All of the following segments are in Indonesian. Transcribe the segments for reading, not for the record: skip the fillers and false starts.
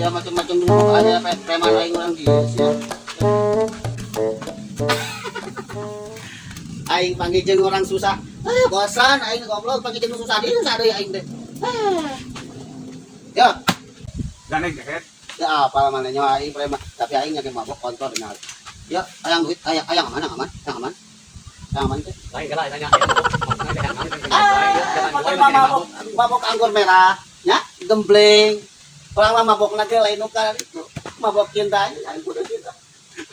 ya macam-macam dulu aja preman aing orang dia sih. Aing panggil jeung orang susah. Bosan aing goblok panggil jeung susah dia sadeuy aing teh. Ya, Ganeng jaket. ya apa manehnya aing preman, tapi aing nya mabok kontol benar. Ya, ayang duit, ayang aman, ayang aman, ayang aman. Ayang aman teh. Lain kala tanya. Mabok anggur merah, ya, gembleng. Orang mah mabok lagi lain nuka itu. Mabok cinta, aing kudu cinta.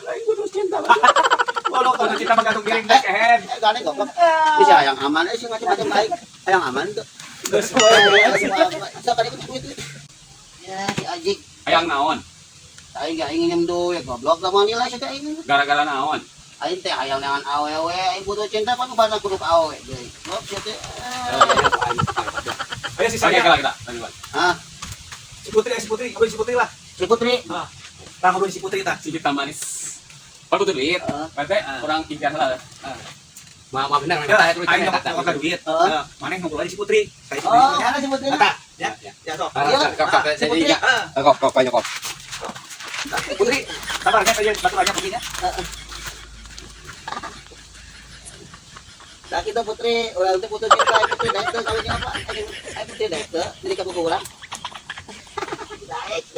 Aing kudu cinta. Kalau kalau kita menggantung piring deh, Ken. Gane goblok. Bisa ayang aman, sih macam-macam baik. Ayang aman tuh. Geus Sakali kudu itu. Ya, si Ajik. Ayang naon? Aing gak ingin duit goblok lah nilai saja aing. Gara-gara naon? Aing teh hayang dengan awewe, aing kudu cinta kan bahasa kudu awewe deui. Goblok sia teh. Ayo sisanya kita. Hah? Si Putri, ngobrol si Putri lah. Si Putri. Tang ngobrol si Putri tah. Si kita manis. Kalau butuh duit, berarti kurang ikhlas lah. Maaf benar. Aing enggak mau duit. Mana ngobrol aja si Putri. Saya si Oh, Putri. mana si Putri? Eta, ya. Ya sok. Si Putri. Kok. Putri, sabarnya saja baturannya Putrinya. Nah kita Putri, orang itu putus cinta, Putri daek teh kawinnya apa? Aing Putri daek teh, jadi kamu kurang. Daek teh.